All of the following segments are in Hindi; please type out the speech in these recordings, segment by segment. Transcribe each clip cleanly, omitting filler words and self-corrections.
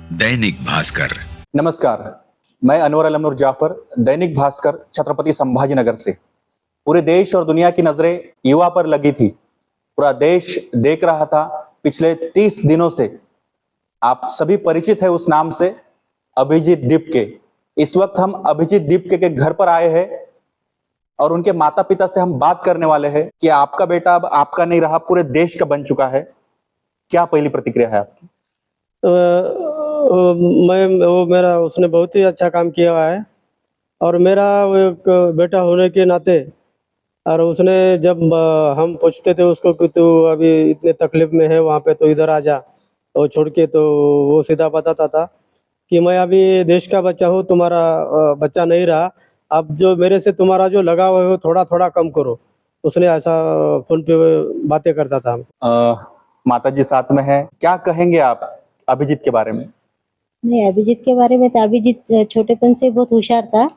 दैनिक भास्कर। नमस्कार, मैं अनवर अलम नूर जाफर, दैनिक भास्कर छत्रपति संभाजीनगर से। पूरे देश और दुनिया की नजरें युवा पर लगी थी। पूरा देश देख रहा था पिछले 30 दिनों से। आप सभी परिचित है उस नाम से, अभिजीत दीपके। इस वक्त हम अभिजीत दीपके के घर पर आए हैं और उनके माता पिता से हम बात करने वाले हैं कि आपका बेटा अब आपका नहीं रहा, पूरे देश का बन चुका है। क्या पहली प्रतिक्रिया है आपकी? मेरा उसने बहुत ही अच्छा काम किया हुआ है और मेरा वो एक बेटा होने के नाते, और उसने जब हम पूछते थे उसको कि तू अभी इतने तकलीफ में है वहाँ पे तो इधर आ जा और छोड़ के, तो वो सीधा बताता था कि मैं अभी देश का बच्चा हूँ, तुम्हारा बच्चा नहीं रहा। अब जो मेरे से तुम्हारा जो लगाव है वो थोड़ा थोड़ा कम करो। उसने ऐसा फोन पे बातें करता था। माता जी साथ में है, क्या कहेंगे आप अभिजीत के बारे में? नहीं, अभिजीत के बारे में तो अभिजीत छोटेपन से बहुत होशियार था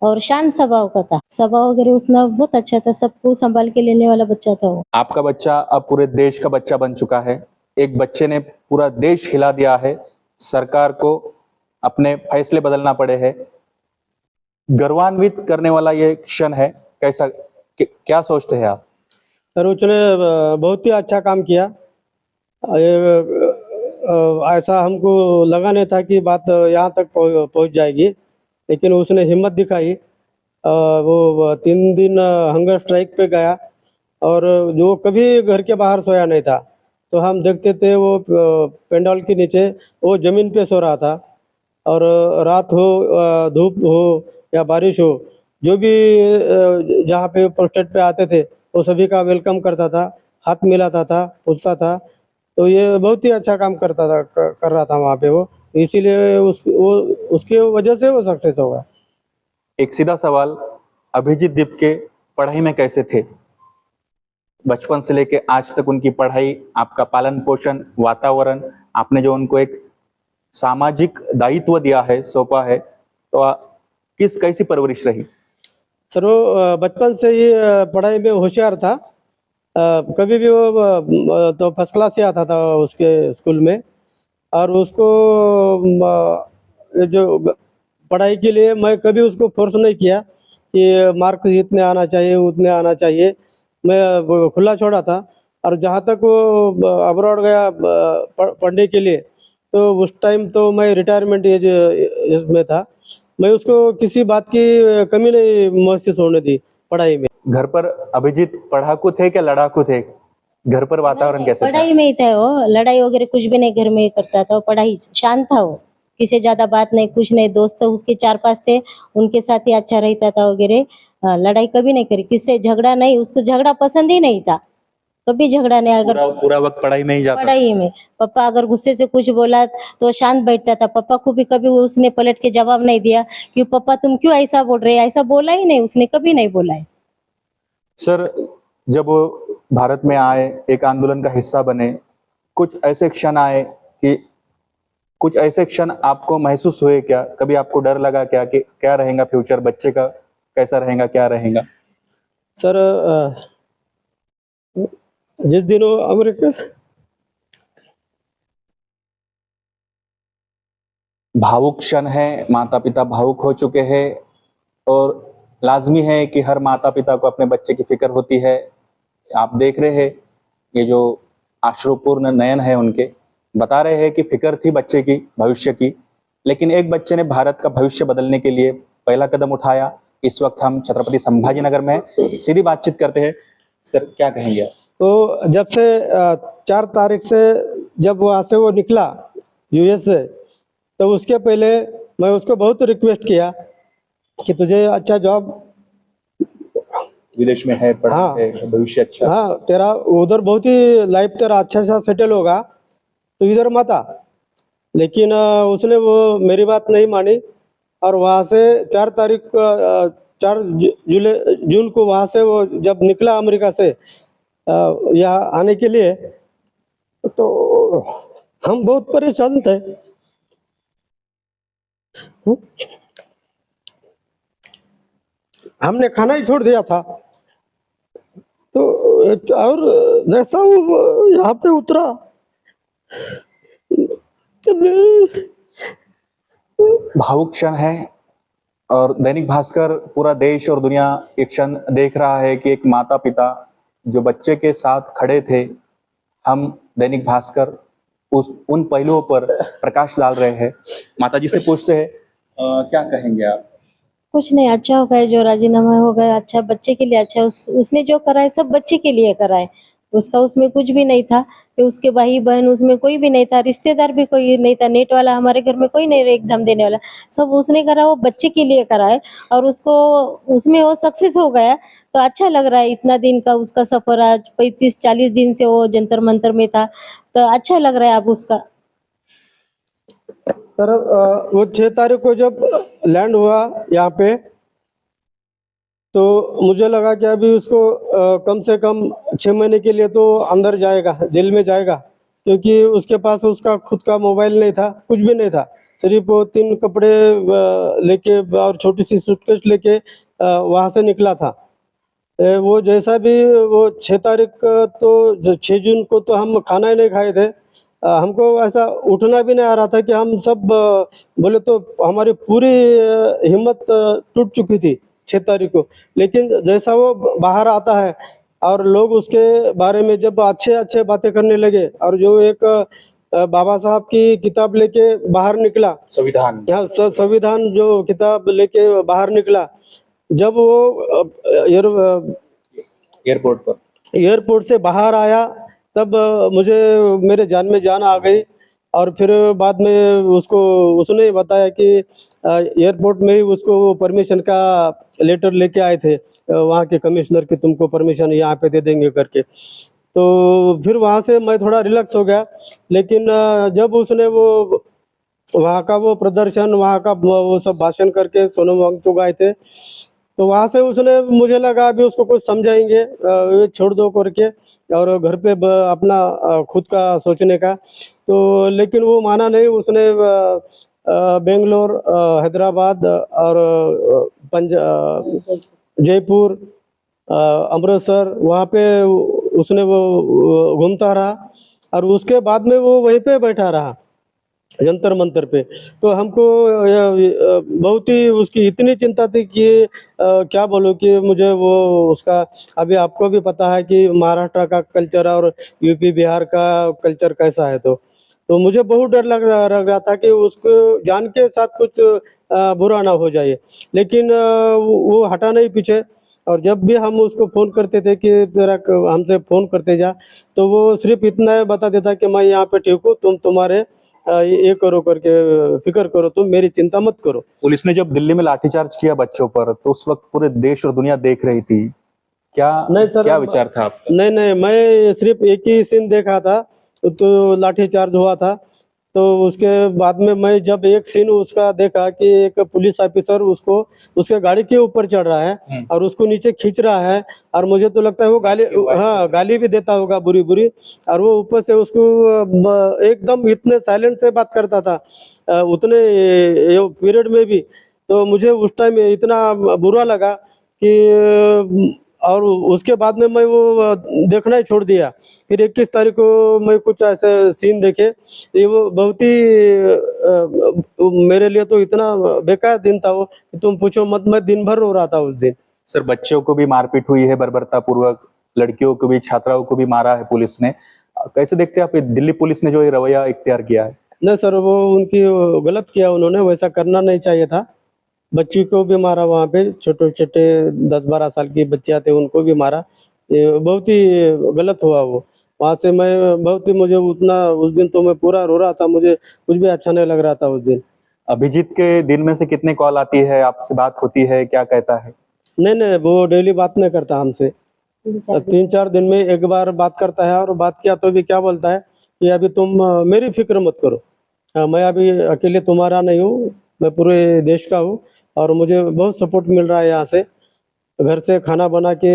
और शांत स्वभाव का था। स्वभाव वगैरह उसका बहुत अच्छा था, सबको संभाल के लेने वाला बच्चा था वो। आपका बच्चा अब पूरे देश का बच्चा बन चुका है। एक बच्चे ने पूरा देश हिला दिया है। सरकार को अपने फैसले बदलना पड़े हैं। गर्वान्वित करने वाला ये क्षण है। कैसा क्या सोचते हैं आप? सर, उसने बहुत ही अच्छा काम किया। ऐसा हमको लगा नहीं था कि बात यहाँ तक पहुँच जाएगी, लेकिन उसने हिम्मत दिखाई। वो 3 दिन हंगर स्ट्राइक पे गया और जो कभी घर के बाहर सोया नहीं था। तो हम देखते थे वो पेंडोल के नीचे वो ज़मीन पे सो रहा था, और रात हो, धूप हो या बारिश हो, जो भी जहाँ पे पोस्टेड पे आते थे वो सभी का वेलकम करता था, हाथ मिलाता था, पूछता था। तो ये बहुत ही अच्छा काम करता था, कर रहा था वहाँ पे वो। इसीलिए उसके वजह से वो सक्सेस होगा। एक सीधा सवाल, अभिजीत दीपके पढ़ाई में कैसे थे? बचपन से लेके आज तक उनकी पढ़ाई, आपका पालन पोषण, वातावरण, आपने जो उनको एक सामाजिक दायित्व दिया है, सौंपा है, तो कैसी परवरिश रही? सर, वो बचपन से ही पढ़ाई में होशियार था। कभी भी वो तो फर्स्ट क्लास से आता था उसके स्कूल में। और उसको जो पढ़ाई के लिए मैं कभी उसको फोर्स नहीं किया कि मार्क्स इतने आना चाहिए उतने आना चाहिए। मैं खुला छोड़ा था। और जहाँ तक वो अब्रॉड गया पढ़ने के लिए, तो उस टाइम तो मैं रिटायरमेंट एज में था। मैं उसको किसी बात की कमी नहीं महसूस होने दी पढ़ाई में। घर पर अभिजीत पढ़ाकू थे क्या लड़ाकू थे? घर पर वातावरण कैसे था? पढ़ाई में ही था वो, लड़ाई वगैरह कुछ भी नहीं घर में करता था। पढ़ाई शांत था वो, किसी ज्यादा बात नहीं, कुछ नहीं। दोस्त उसके 4-5 थे, उनके साथ ही अच्छा रहता था वगैरह। लड़ाई कभी नहीं करी, किससे झगड़ा नहीं, उसको झगड़ा पसंद ही नहीं था, कभी झगड़ा नहीं। अगर पूरा वक्त पढ़ाई में ही जाता? पढ़ाई में। पापा अगर गुस्से से कुछ बोला तो शांत बैठता था। पापा को भी कभी उसने पलट के जवाब नहीं दिया कि पापा तुम क्यों ऐसा बोल रहे हैं, ऐसा बोला ही नहीं, उसने कभी नहीं बोला है। सर, जब वो भारत में आए, एक आंदोलन का हिस्सा बने, कुछ ऐसे क्षण आए कि कुछ ऐसे क्षण आपको महसूस हुए क्या? कभी आपको डर लगा क्या कि क्या रहेगा फ्यूचर, बच्चे का कैसा रहेगा, क्या रहेगा? सर, जिस दिन वो अमेरिका, भावुक क्षण है, माता पिता भावुक हो चुके हैं और लाजमी है कि हर माता पिता को अपने बच्चे की फिक्र होती है। आप देख रहे हैं ये जो अश्रुपूर्ण नयन है उनके, बता रहे हैं कि फिक्र थी बच्चे की, भविष्य की, लेकिन एक बच्चे ने भारत का भविष्य बदलने के लिए पहला कदम उठाया। इस वक्त हम छत्रपति संभाजीनगर में सीधी बातचीत करते हैं। सर, क्या कहेंगे आप? तो जब से 4 तारीख से जब वहाँ से वो निकला यूएस से, तो उसके पहले मैं उसको बहुत रिक्वेस्ट किया कि तुझे अच्छा जॉब विदेश में है, पढ़ाई है, भविष्य अच्छा। हाँ, तेरा उधर बहुत ही लाइफ तेरा अच्छा सा सेटल होगा, तो इधर मत आ। लेकिन उसने वो मेरी बात नहीं मानी और वहाँ से 4 तारीख को 4 जून को वहाँ से वो जब निकला अमेरिका से यहाँ आने के लिए, तो हम बहुत परेशान थे। हमने खाना ही छोड़ दिया था। तो और जैसा वो यहाँ पे उतरा, भावुक क्षण है और दैनिक भास्कर पूरा देश और दुनिया एक क्षण देख रहा है कि एक माता पिता जो बच्चे के साथ खड़े थे, हम दैनिक भास्कर उन पहलुओं पर प्रकाश डाल रहे हैं। माता जी से पूछते हैं क्या कहेंगे आप? कुछ नहीं, अच्छा हो गया जो राजीनामा हो गया, अच्छा बच्चे के लिए अच्छा। उसने जो करा है सब बच्चे के लिए करा है। उसका उसमें कुछ भी नहीं था कि उसके भाई बहन उसमें कोई भी नहीं था, रिश्तेदार भी कोई नहीं था, नेट वाला हमारे घर में कोई नहीं एग्जाम देने वाला। सब उसने करा, वो बच्चे के लिए करा है और उसको उसमें वो सक्सेस हो गया तो अच्छा लग रहा है। इतना दिन का उसका सफर, आज 35-40 दिन से वो जंतर मंतर में था, तो अच्छा लग रहा है अब उसका। सर वो 6 तारीख को जब लैंड हुआ यहाँ पे, तो मुझे लगा कि अभी उसको कम से कम 6 महीने के लिए तो अंदर जाएगा, जेल में जाएगा, क्योंकि उसके पास उसका खुद का मोबाइल नहीं था, कुछ भी नहीं था। सिर्फ वो 3 कपड़े लेके और छोटी सी सूटकेस लेके वहाँ से निकला था। वो जैसा भी वो 6 तारीख तो 6 जून को तो हम खाना ही नहीं खाए थे। हमको ऐसा उठना भी नहीं आ रहा था कि हम सब बोले तो हमारी पूरी हिम्मत टूट चुकी थी 6 तारीख को। लेकिन जैसा वो बाहर आता है और लोग उसके बारे में जब अच्छे अच्छे बातें करने लगे, और जो एक बाबा साहब की किताब लेके बाहर निकला, संविधान संविधान जो किताब लेके बाहर निकला, जब वो एयरपोर्ट से बाहर आया, तब मुझे मेरे जान में जान आ गई। और फिर बाद में उसने बताया कि एयरपोर्ट में ही उसको परमिशन का लेटर लेके आए थे वहाँ के कमिश्नर की, तुमको परमिशन यहाँ पे दे देंगे करके। तो फिर वहाँ से मैं थोड़ा रिलैक्स हो गया। लेकिन जब उसने वो वहाँ का वो प्रदर्शन, वहाँ का वो सब भाषण करके सोनम वांगचुक आए थे, तो वहाँ से उसने, मुझे लगा अभी उसको कुछ समझाएंगे, ये छोड़ दो करके, और घर पे अपना खुद का सोचने का। तो लेकिन वो माना नहीं, उसने बेंगलोर, हैदराबाद और जयपुर, अमृतसर, वहाँ पे उसने वो घूमता रहा, और उसके बाद में वो वहीं पे बैठा रहा जंतर मंतर पे। तो हमको बहुत ही उसकी इतनी चिंता थी कि क्या बोलूं कि मुझे वो उसका, अभी आपको भी पता है कि महाराष्ट्र का कल्चर और यूपी बिहार का कल्चर कैसा है। तो मुझे बहुत डर लग रहा था कि उसको जान के साथ कुछ बुरा ना हो जाए। लेकिन वो हटा नहीं पीछे, और जब भी हम उसको फ़ोन करते थे कि तेरा हमसे फ़ोन करते जा, तो वो सिर्फ इतना बता देता कि मैं यहाँ पे ठीक हूँ, तुम्हारे ये करो करके, फिक्र करो, तुम मेरी चिंता मत करो। पुलिस ने जब दिल्ली में लाठीचार्ज किया बच्चों पर, तो उस वक्त पूरे देश और दुनिया देख रही थी। नहीं सर, क्या विचार था आपका? नहीं, मैं सिर्फ एक ही सीन देखा था, तो लाठीचार्ज हुआ था। तो उसके बाद में मैं जब एक सीन उसका देखा कि एक पुलिस ऑफिसर उसको उसके गाड़ी के ऊपर चढ़ रहा है और उसको नीचे खींच रहा है, और मुझे तो लगता है वो गाली भी देता होगा बुरी बुरी, और वो ऊपर से उसको एकदम इतने साइलेंट से बात करता था उतने पीरियड में भी। तो मुझे उस टाइम इतना बुरा लगा कि और उसके बाद में मैं वो देखना ही छोड़ दिया। फिर 21 तारीख को मैं कुछ ऐसे सीन देखे, ये वो बहुत ही मेरे लिए तो इतना बेकार दिन था वो कि तुम पूछो मत। मैं दिन भर रो रहा था उस दिन। सर, बच्चों को भी मारपीट हुई है बर्बरता पूर्वक, लड़कियों को भी, छात्राओं को भी मारा है पुलिस ने। कैसे देखते हैं आप दिल्ली पुलिस ने जो ये रवैया इख्तियार किया है? नहीं सर, वो उनकी गलत किया, उन्होंने वैसा करना नहीं चाहिए था। बच्ची को भी मारा, वहाँ पे छोटे छोटे 10-12 साल की बच्चियाँ थे, उनको भी मारा। ये बहुत ही गलत हुआ वो। वहाँ से मैं बहुत ही, मुझे उतना उस दिन तो मैं पूरा रो रहा था, मुझे कुछ भी अच्छा नहीं लग रहा था उस दिन। अभिजीत के दिन में से कितने कॉल आती है, आपसे बात होती है, क्या कहता है? नहीं, वो डेली बात नहीं करता हमसे। 3-4 दिन में एक बार बात करता है, और बात किया तो भी क्या बोलता है कि अभी तुम मेरी फिक्र मत करो, मैं अभी अकेले तुम्हारा नहीं हूँ, मैं पूरे देश का हूँ, और मुझे बहुत सपोर्ट मिल रहा है यहाँ से। घर से खाना बना के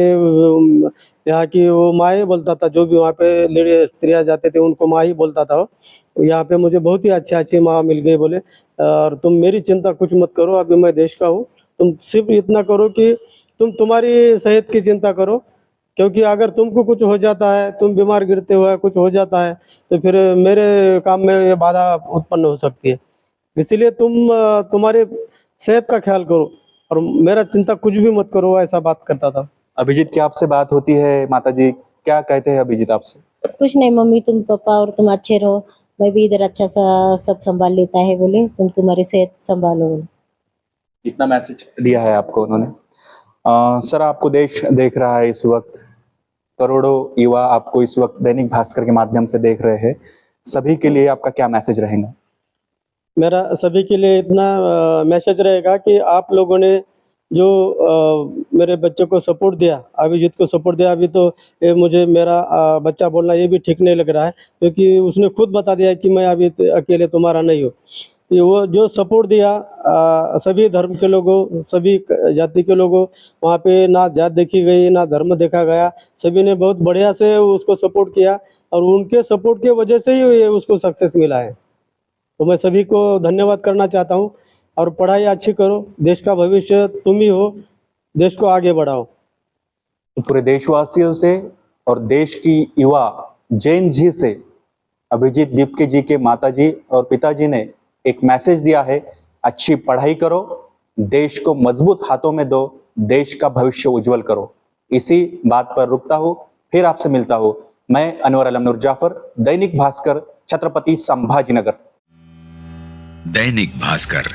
यहाँ की वो माँ ही बोलता था, जो भी वहाँ पे लेडी स्त्रियाँ जाते थे उनको माँ ही बोलता था वो। यहाँ पे मुझे बहुत ही अच्छी माँ मिल गई, बोले और तुम मेरी चिंता कुछ मत करो, अभी मैं देश का हूँ, तुम सिर्फ इतना करो कि तुम तुम्हारी सेहत की चिंता करो, क्योंकि अगर तुमको कुछ हो जाता है, तुम बीमार गिरते हुए कुछ हो जाता है, तो फिर मेरे काम में ये बाधा उत्पन्न हो सकती है। इसलिए तुम्हारे सेहत का ख्याल करो और मेरा चिंता कुछ भी मत करो, ऐसा बात करता था। अभिजीत की आपसे बात होती है माता जी, क्या कहते हैं अभिजीत आपसे? कुछ नहीं मम्मी, तुम पापा और तुम अच्छे रहो, मैं भी इधर अच्छा सा सब संभाल लेता है, बोले तुम तुम्हारी सेहत संभालो बोले। इतना मैसेज दिया है आपको उन्होंने। सर, आपको देश देख रहा है इस वक्त, करोड़ों युवा आपको इस वक्त दैनिक भास्कर के माध्यम से देख रहे हैं, सभी के लिए आपका क्या मैसेज रहेगा? मेरा सभी के लिए इतना मैसेज रहेगा कि आप लोगों ने जो मेरे बच्चे को सपोर्ट दिया, अभिजीत को सपोर्ट दिया, अभी तो ये मुझे मेरा बच्चा बोलना ये भी ठीक नहीं लग रहा है, क्योंकि उसने खुद बता दिया कि मैं अभी अकेले तुम्हारा नहीं हूँ। ये वो जो सपोर्ट दिया सभी धर्म के लोगों, सभी जाति के लोगों, वहाँ पे ना जात देखी गई ना धर्म देखा गया, सभी ने बहुत बढ़िया से उसको सपोर्ट किया और उनके सपोर्ट की वजह से ही ये उसको सक्सेस मिला है। तो मैं सभी को धन्यवाद करना चाहता हूँ और पढ़ाई अच्छी करो, देश का भविष्य तुम ही हो, देश को आगे बढ़ाओ। तो पूरे देशवासियों से और देश की युवा जैन जी से अभिजीत दीपके जी के माताजी और पिताजी ने एक मैसेज दिया है, अच्छी पढ़ाई करो, देश को मजबूत हाथों में दो, देश का भविष्य उज्जवल करो। इसी बात पर रुकता हूं, फिर आपसे मिलता हूं। मैं अनवर आलम नूर जाफर, दैनिक भास्कर, छत्रपति संभाजीनगर। दैनिक भास्कर।